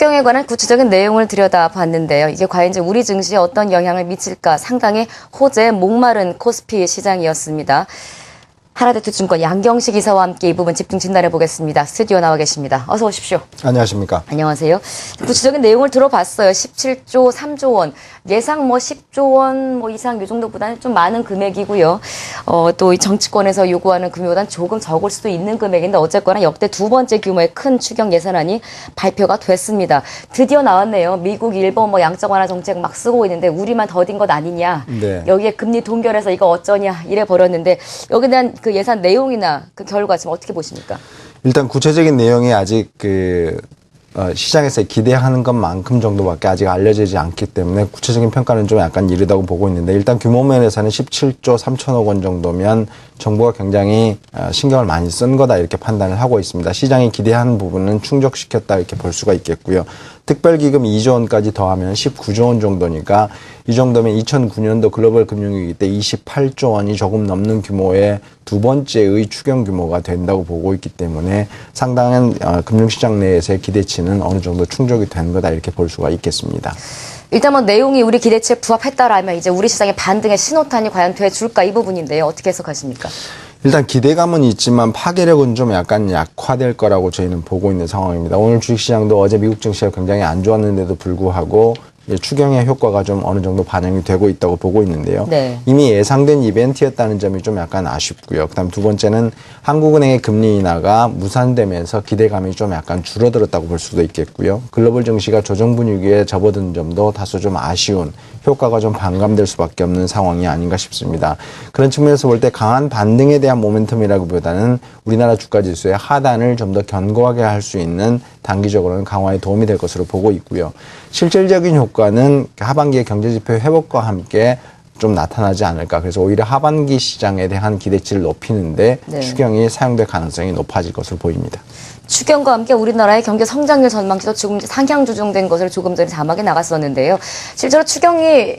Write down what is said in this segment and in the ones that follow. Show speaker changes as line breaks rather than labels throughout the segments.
추경에 관한 구체적인 내용을 들여다봤는데요. 이게 과연 이제 우리 증시에 어떤 영향을 미칠까 상당히 호재에 목마른 코스피 시장이었습니다. 하나대투증권 양경식 이사와 함께 이 부분 집중 진단해 보겠습니다. 스튜디오 나와 계십니다. 어서 오십시오.
안녕하십니까.
안녕하세요. 구체적인 내용을 들어봤어요. 17조 3조 원. 예상 10조 원 이상 이 정도보다는 좀 많은 금액이고요. 또 이 정치권에서 요구하는 금액보다는 조금 적을 수도 있는 금액인데 어쨌거나 역대 두 번째 규모의 큰 추경 예산안이 발표가 됐습니다. 드디어 나왔네요. 미국, 일본 양적 완화 정책 막 쓰고 있는데 우리만 더딘 것 아니냐.
네.
여기에 금리 동결해서 이거 어쩌냐 이래 버렸는데 여기에 대한 그 예산 내용이나 그 결과 지금 어떻게 보십니까?
일단 구체적인 내용이 아직 시장에서 기대하는 것만큼 정도밖에 아직 알려지지 않기 때문에 구체적인 평가는 좀 약간 이르다고 보고 있는데 일단 규모 면에서는 17조 3천억 원 정도면 정부가 굉장히 신경을 많이 쓴 거다 이렇게 판단을 하고 있습니다. 시장이 기대하는 부분은 충족시켰다 이렇게 볼 수가 있겠고요. 특별기금 2조 원까지 더하면 19조 원 정도니까 이 정도면 2009년도 글로벌 금융위기 때 28조 원이 조금 넘는 규모의 두 번째의 추경 규모가 된다고 보고 있기 때문에 상당한 금융시장 내에서의 기대치는 어느 정도 충족이 된 거다 이렇게 볼 수가 있겠습니다.
일단 내용이 우리 기대치에 부합했다라면 이제 우리 시장의 반등의 신호탄이 과연 돼줄까 이 부분인데요. 어떻게 해석하십니까?
일단 기대감은 있지만 파괴력은 좀 약간 약화될 거라고 저희는 보고 있는 상황입니다. 오늘 주식시장도 어제 미국 증시가 굉장히 안 좋았는데도 불구하고 추경의 효과가 좀 어느 정도 반영이 되고 있다고 보고 있는데요.
네.
이미 예상된 이벤트였다는 점이 좀 약간 아쉽고요. 그다음 두 번째는 한국은행의 금리 인하가 무산되면서 기대감이 좀 약간 줄어들었다고 볼 수도 있겠고요. 글로벌 증시가 조정 분위기에 접어든 점도 다소 좀 아쉬운 효과가 좀 반감될 수밖에 없는 상황이 아닌가 싶습니다. 그런 측면에서 볼 때 강한 반등에 대한 모멘텀이라기보다는 우리나라 주가 지수의 하단을 좀 더 견고하게 할 수 있는 단기적으로는 강화에 도움이 될 것으로 보고 있고요. 실질적인 효과는 하반기의 경제지표 회복과 함께 좀 나타나지 않을까. 그래서 오히려 하반기 시장에 대한 기대치를 높이는데
네.
추경이 사용될 가능성이 높아질 것으로 보입니다.
추경과 함께 우리나라의 경제 성장률 전망치도 지금 상향 조정된 것을 조금 전에 자막에 나갔었는데요. 실제로 추경이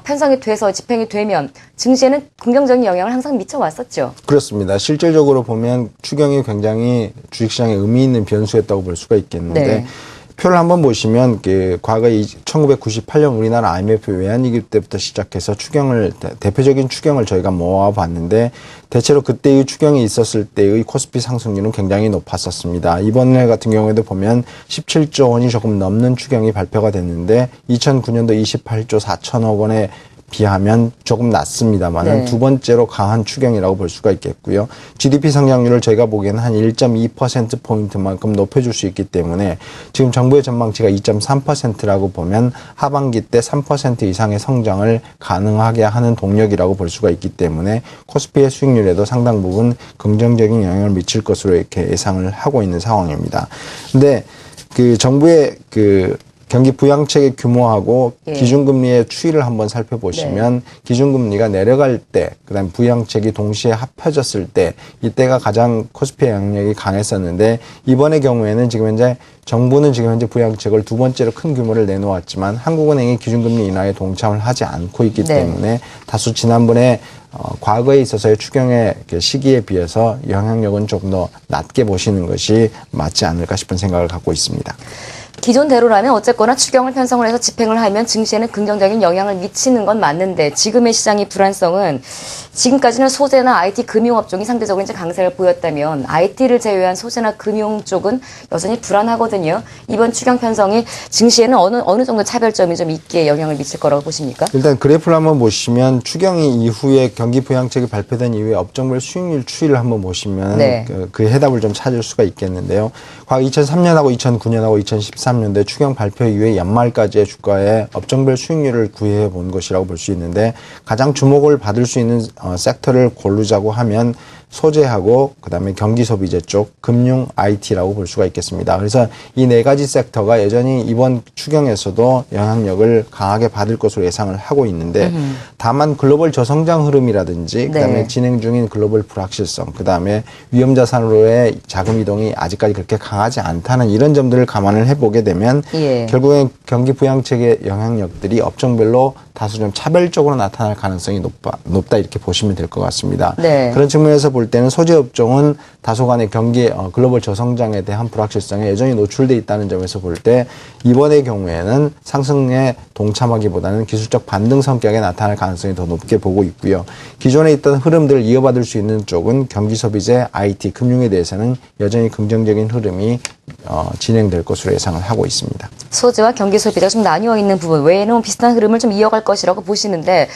편성이 돼서 집행이 되면 증시에는 긍정적인 영향을 항상 미쳐왔었죠.
그렇습니다. 실질적으로 보면 추경이 굉장히 주식시장에 의미 있는 변수였다고 볼 수가 있겠는데
네.
표를 한번 보시면 과거 1998년 우리나라 IMF 외환위기 때부터 시작해서 대표적인 추경을 저희가 모아봤는데 대체로 그때의 추경이 있었을 때의 코스피 상승률은 굉장히 높았었습니다. 이번에 같은 경우에도 보면 17조 원이 조금 넘는 추경이 발표가 됐는데 2009년도 28조 4천억 원에 비하면 조금 낮습니다만
네.
두 번째로 강한 추경이라고 볼 수가 있겠고요. GDP 성장률을 저희가 보기에는 한 1.2%포인트만큼 높여줄 수 있기 때문에 지금 정부의 전망치가 2.3%라고 보면 하반기 때 3% 이상의 성장을 가능하게 하는 동력이라고 볼 수가 있기 때문에 코스피의 수익률에도 상당 부분 긍정적인 영향을 미칠 것으로 이렇게 예상을 하고 있는 상황입니다. 근데 정부의 경기 부양책의 규모하고 기준금리의 추이를 한번 살펴보시면 기준금리가 내려갈 때, 그다음 부양책이 동시에 합해졌을 때 이때가 가장 코스피의 영향력이 강했었는데 이번의 경우에는 지금 현재 정부는 지금 현재 부양책을 두 번째로 큰 규모를 내놓았지만 한국은행이 기준금리 인하에 동참을 하지 않고 있기 때문에 다소 지난번에 과거에 있어서의 추경의 시기에 비해서 영향력은 조금 더 낮게 보시는 것이 맞지 않을까 싶은 생각을 갖고 있습니다.
기존대로라면 어쨌거나 추경을 편성을 해서 집행을 하면 증시에는 긍정적인 영향을 미치는 건 맞는데 지금의 시장의 불안성은 지금까지는 소재나 IT 금융업종이 상대적으로 이제 강세를 보였다면 IT를 제외한 소재나 금융 쪽은 여전히 불안하거든요. 이번 추경 편성이 증시에는 어느 정도 차별점이 좀 있게 영향을 미칠 거라고 보십니까?
일단 그래프를 한번 보시면 추경이 이후에 경기 부양책이 발표된 이후에 업종별 수익률 추이를 한번 보시면 그 해답을 좀 찾을 수가 있겠는데요. 과거 2003년하고 2009년하고 2013년도에 추경 발표 이후에 연말까지의 주가의 업종별 수익률을 구해해 본 것이라고 볼 수 있는데 가장 주목을 받을 수 있는 섹터를 고르자고 하면 소재하고 그다음에 경기 소비재 쪽, 금융, IT라고 볼 수가 있겠습니다. 그래서 이 네 가지 섹터가 여전히 이번 추경에서도 영향력을 강하게 받을 것으로 예상을 하고 있는데 다만 글로벌 저성장 흐름이라든지 그다음에 진행 중인 글로벌 불확실성, 그다음에 위험 자산으로의 자금 이동이 아직까지 그렇게 강하지 않다는 이런 점들을 감안을 해보게 되면 결국엔 경기 부양책의 영향력들이 업종별로 다소 좀 차별적으로 나타날 가능성이 높다 이렇게 보시면 될 것 같습니다. 그런 측면에서 볼 때는 소재 업종은 다소간의 경기 글로벌 저성장에 대한 불확실성에 여전히 노출돼 있다는 점에서 볼 때 이번의 경우에는 상승에 동참하기보다는 기술적 반등 성격에 나타날 가능성이 더 높게 보고 있고요. 기존에 있던 흐름들을 이어받을 수 있는 쪽은 경기 소비재, IT, 금융에 대해서는 여전히 긍정적인 흐름이 진행될 것으로 예상을 하고 있습니다.
소재와 경기 소비가 좀 나뉘어 있는 부분 외에는 비슷한 흐름을 좀 이어갈 것이라고 보시는데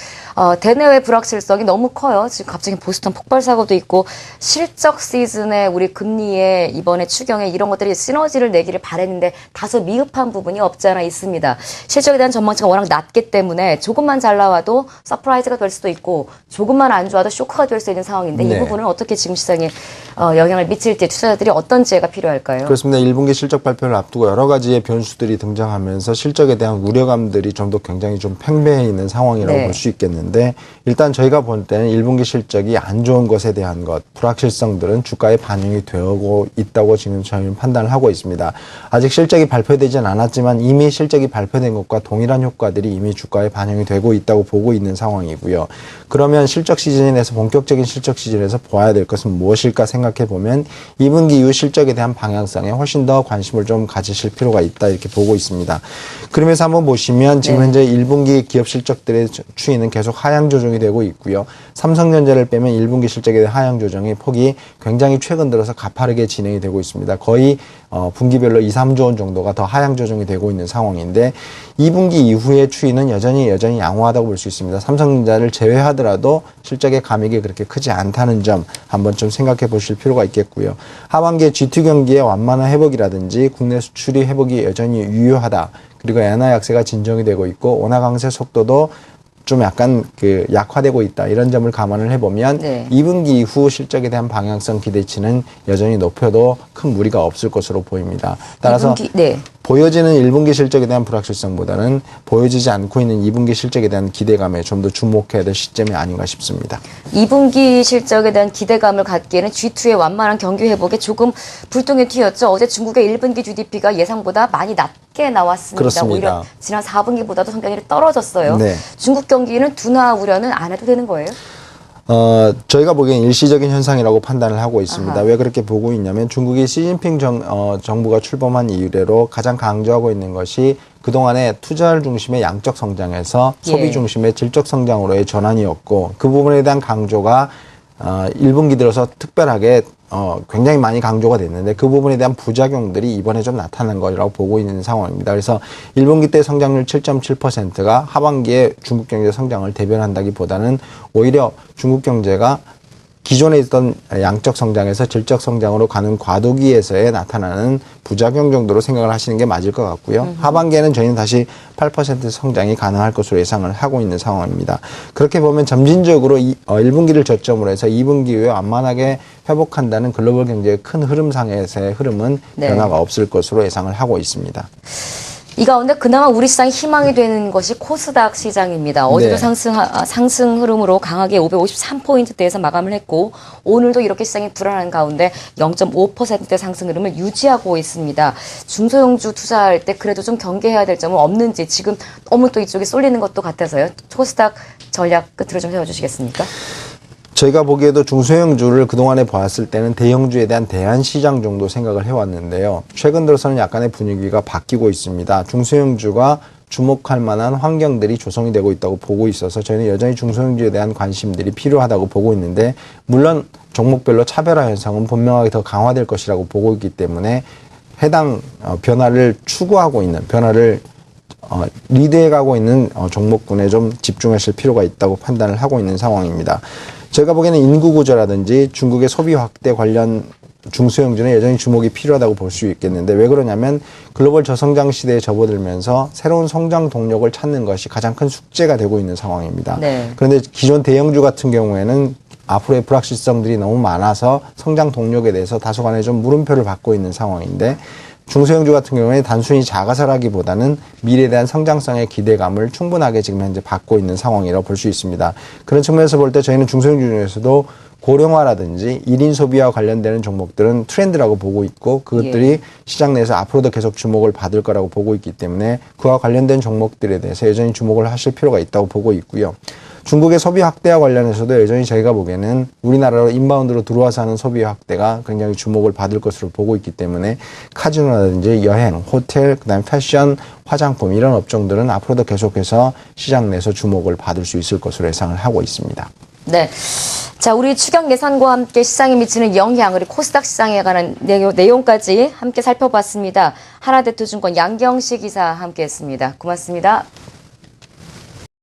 대내외 불확실성이 너무 커요. 지금 갑자기 보스턴 폭발 사고도 있고 실적 시즌에 우리 금리에 이번에 추경에 이런 것들이 시너지를 내기를 바랬는데 다소 미흡한 부분이 없지 않아 있습니다. 실적에 대한 전망치가 워낙 낮기 때문에 조금만 잘 나와도 서프라이즈가 될 수도 있고 조금만 안 좋아도 쇼크가 될 수 있는 상황인데
네.
이 부분은 어떻게 지금 시장에 영향을 미칠지 투자자들이 어떤 지혜가 필요할까요?
그렇습니다. 1분기 실적 발표를 앞두고 여러 가지의 변수들이 등장하면서 실적에 대한 우려감들이 좀 더 굉장히 좀 팽배해 있는 상황이라고
네.
볼 수 있겠는데 일단 저희가 볼 때는 1분기 실적이 안 좋은 것에 대한 것, 불확실성들은 주가에 반영이 되고 있다고 지금 저희는 판단을 하고 있습니다. 아직 실적이 발표되진 않았지만 이미 실적이 발표된 것과 동일한 효과들이 이미 주가에 반영이 되고 있다고 보고 있는 상황이고요. 그러면 실적 시즌에서 본격적인 실적 시즌에서 보아야 될 것은 무엇일까 생각해 보면 2분기 이후 실적에 대한 방향성에 훨씬 더 관심을 좀 가지실 필요가 있다 이렇게 보고 있습니다. 그러면서 한번 보시면 지금 현재 1분기 기업 실적들의 추이는 계속 하향 조정이 되고 있고요. 삼성전자를 빼면 1분기 실적에 대한 하향 조정의 폭이 굉장히 최근 들어서 가파르게 진행이 되고 있습니다. 거의 분기별로 2, 3조 원 정도가 더 하향 조정이 되고 있는 상황인데 2분기 이후의 추이는 여전히 양호하다고 볼 수 있습니다. 삼성전자를 제외하더라도 실적의 감익이 그렇게 크지 않다는 점 한번 좀 생각해 보실 필요가 있겠고요. 하반기에 G2 경기의 완만한 회복이라든지 국내 수출이 회복이 여전히 유효하다. 그리고 엔화 약세가 진정이 되고 있고 원화 강세 속도도 좀 약간 약화되고 있다. 이런 점을 감안을 해보면
네.
2분기 이후 실적에 대한 방향성 기대치는 여전히 높여도 큰 무리가 없을 것으로 보입니다. 따라서
2분기, 네.
보여지는 1분기 실적에 대한 불확실성보다는 보여지지 않고 있는 2분기 실적에 대한 기대감에 좀 더 주목해야 될 시점이 아닌가 싶습니다.
2분기 실적에 대한 기대감을 갖기에는 G2의 완만한 경기 회복에 조금 불똥이 튀었죠. 어제 중국의 1분기 GDP가 예상보다 많이 낮게 나왔습니다.
그렇습니다.
오히려 지난 4분기보다도 성장률이 떨어졌어요.
네.
중국 경기는 둔화 우려는 안 해도 되는 거예요?
저희가 보기엔 일시적인 현상이라고 판단을 하고 있습니다.
아하.
왜 그렇게 보고 있냐면 중국이 시진핑 정부가 출범한 이래로 가장 강조하고 있는 것이 그동안에 투자를 중심의 양적 성장에서 소비
예.
중심의 질적 성장으로의 전환이었고 그 부분에 대한 강조가 1분기 들어서 특별하게 굉장히 많이 강조가 됐는데 그 부분에 대한 부작용들이 이번에 좀 나타난 거라고 보고 있는 상황입니다. 그래서 1분기 때 성장률 7.7%가 하반기에 중국 경제 성장을 대변한다기보다는 오히려 중국 경제가 기존에 있던 양적 성장에서 질적 성장으로 가는 과도기에서의 나타나는 부작용 정도로 생각을 하시는 게 맞을 것 같고요. 하반기에는 저희는 다시 8% 성장이 가능할 것으로 예상을 하고 있는 상황입니다. 그렇게 보면 점진적으로 1분기를 저점으로 해서 2분기 이후에 완만하게 회복한다는 글로벌 경제의 큰 흐름상에서의 흐름은
네.
변화가 없을 것으로 예상을 하고 있습니다.
이 가운데 그나마 우리 시장이 희망이 되는 것이 코스닥 시장입니다. 어제도
네.
상승 흐름으로 강하게 553포인트대에서 마감을 했고 오늘도 이렇게 시장이 불안한 가운데 0.5%대 상승 흐름을 유지하고 있습니다. 중소형주 투자할 때 그래도 좀 경계해야 될 점은 없는지 지금 너무 또 이쪽에 쏠리는 것도 같아서요. 코스닥 전략 끝으로 좀 세워주시겠습니까?
저희가 보기에도 중소형주를 그동안에 봤을 때는 대형주에 대한 대안시장 정도 생각을 해왔는데요. 최근 들어서는 약간의 분위기가 바뀌고 있습니다. 중소형주가 주목할 만한 환경들이 조성이 되고 있다고 보고 있어서 저희는 여전히 중소형주에 대한 관심들이 필요하다고 보고 있는데 물론 종목별로 차별화 현상은 분명하게 더 강화될 것이라고 보고 있기 때문에 해당 변화를 추구하고 있는 변화를 리드해가고 있는 종목군에 좀 집중하실 필요가 있다고 판단을 하고 있는 상황입니다. 제가 보기에는 인구 구조라든지 중국의 소비 확대 관련 중소형주는 여전히 주목이 필요하다고 볼 수 있겠는데 왜 그러냐면 글로벌 저성장 시대에 접어들면서 새로운 성장 동력을 찾는 것이 가장 큰 숙제가 되고 있는 상황입니다.
네.
그런데 기존 대형주 같은 경우에는 앞으로의 불확실성들이 너무 많아서 성장 동력에 대해서 다소간의 좀 물음표를 받고 있는 상황인데 중소형주 같은 경우에 단순히 자가설하기보다는 미래에 대한 성장성의 기대감을 충분하게 지금 현재 받고 있는 상황이라고 볼 수 있습니다. 그런 측면에서 볼 때 저희는 중소형주 중에서도 고령화라든지 1인 소비와 관련되는 종목들은 트렌드라고 보고 있고 그것들이 시장 내에서 앞으로도 계속 주목을 받을 거라고 보고 있기 때문에 그와 관련된 종목들에 대해서 여전히 주목을 하실 필요가 있다고 보고 있고요. 중국의 소비 확대와 관련해서도 여전히 저희가 보기에는 우리나라로 인바운드로 들어와서 하는 소비 확대가 굉장히 주목을 받을 것으로 보고 있기 때문에 카지노라든지 여행, 호텔, 그다음에 패션, 화장품 이런 업종들은 앞으로도 계속해서 시장 내에서 주목을 받을 수 있을 것으로 예상을 하고 있습니다.
네. 자, 우리 추경 예산과 함께 시장에 미치는 영향, 그리고 코스닥 시장에 관한 내용까지 함께 살펴봤습니다. 하나대투증권 양경식 이사 함께했습니다. 고맙습니다.